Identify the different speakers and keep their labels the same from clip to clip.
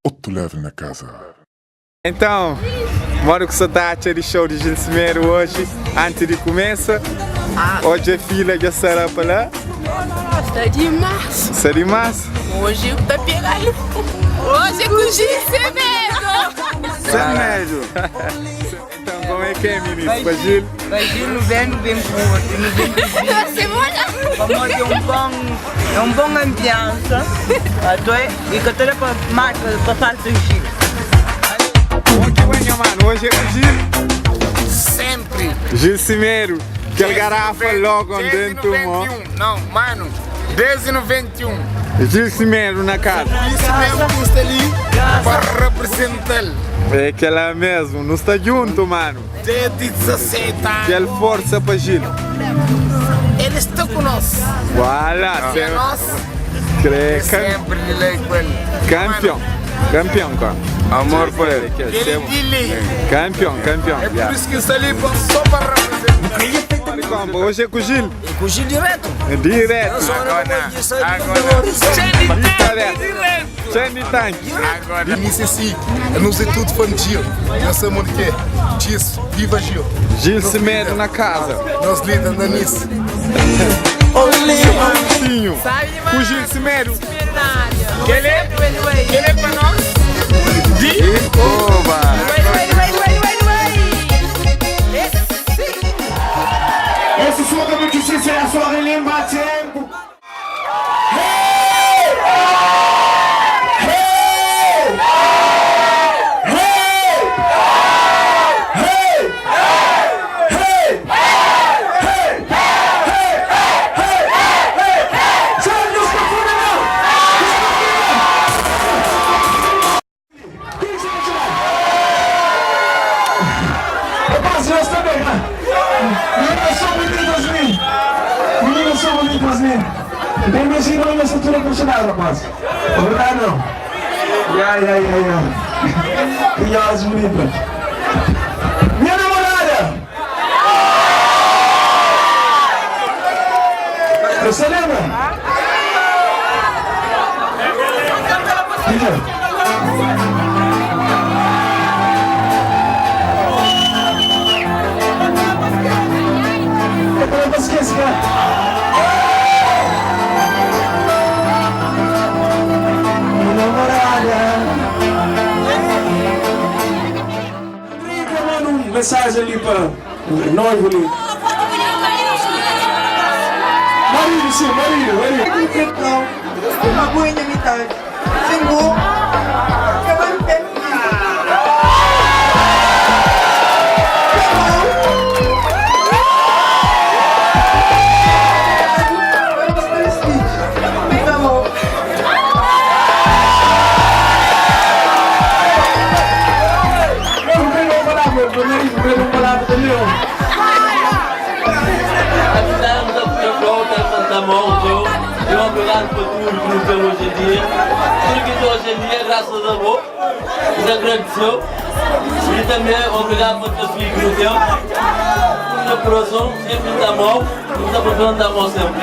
Speaker 1: Outro leve na casa.
Speaker 2: Então, moro com saudade de show de Gilcimeiro hoje, antes de começar. Hoje é filha de Sarapa lá.
Speaker 3: Está demais.
Speaker 2: Está demais?
Speaker 3: Hoje tá pegando. Hoje é com o Gilcimeiro.
Speaker 2: Gilcimeiro. Então, como é que é, ministro? Para Gil?
Speaker 4: Para Gil não vem com outro, não vem com Gil. Vamos ter um bom ambiente. E que toda para fazer o Gil.
Speaker 2: Onde vai, mano? Hoje é com Gil?
Speaker 5: Sempre.
Speaker 2: Gilcimeiro. Aquele garrafa logo dentro do mundo.
Speaker 5: Não, mano, desde 91.
Speaker 2: Gilcimeiro na casa.
Speaker 5: Gilcimeiro está ali para representar.
Speaker 2: É aquela mesmo, não está junto, mano.
Speaker 5: Desde 17 anos.
Speaker 2: Aquela força para Gil.
Speaker 5: Ele está conosco.
Speaker 2: Voilà,
Speaker 5: É nosso. Sempre lhe com ele.
Speaker 2: Campeão. Campeão, cara. Amor por ele.
Speaker 5: Ele dele.
Speaker 2: Campeão, campeão.
Speaker 5: É por isso que está ali só para representar.
Speaker 2: Hoje é com o Gil.
Speaker 4: É com o Gil direto.
Speaker 2: É direto.
Speaker 5: Agora.
Speaker 2: Cheio tanque.
Speaker 5: Agora.
Speaker 1: Início assim, eu não sei tudo para Gil. Nós sabemos o que é. Diz, viva Gil.
Speaker 2: Gilcimeiro na casa.
Speaker 1: Nós lidamos nisso.
Speaker 2: Sim. Com o Gilcimeiro.
Speaker 5: Ele é para nós.
Speaker 2: Oba.
Speaker 6: Esse som da justiça é a sua relembra tempo. Tem vecino aí nessa altura funcionário, rapaz. É verdade não? Ya. Que horas bonitas. Minha namorada! Você lembra? Eu não esqueci, cara. Mensagem ali para o noivo ali. Marido, sim, marido.
Speaker 4: Uma boa inimidade. Senhor.
Speaker 7: Obrigado por tudo que nos deu hoje em dia. Tudo que deu hoje em dia, graças a Deus, nos agradeceu. E também obrigado por ter filho que nos deu. No coração, sempre nos dá mão, nos abandona da mão sempre.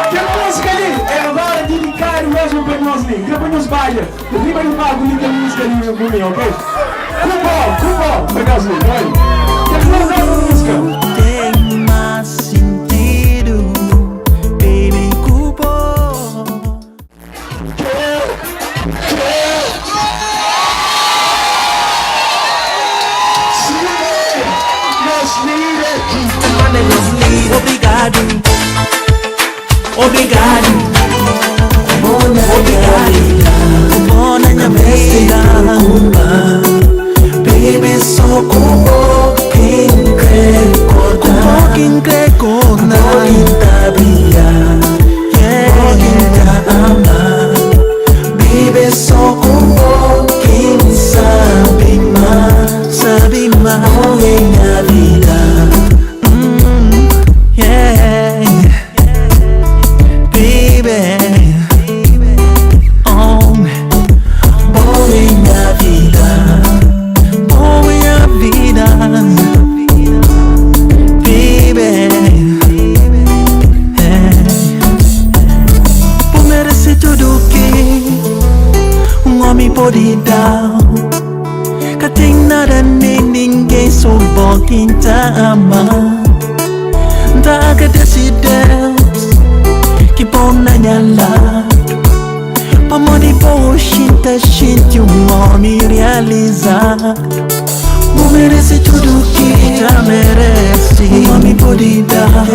Speaker 6: Que música ali? É hora de ligar o mesmo para nós ali. Depois nos baia. Rima no palco, liga a música ali comigo, ok? Cubão, legalzinho, vai. Quer dizer essa música?
Speaker 8: Tem mais sentido, baby, cubão. Obrigado, obrigado, bona minha vida, baby, só com quem crê com na tabia, quem te ama, baby, só com quem sabe mais minha vida. Baby, taga desideus kibona nyala pamodi po shinta shinti umoni realizar merece tudo que já merece. Mami pode dar,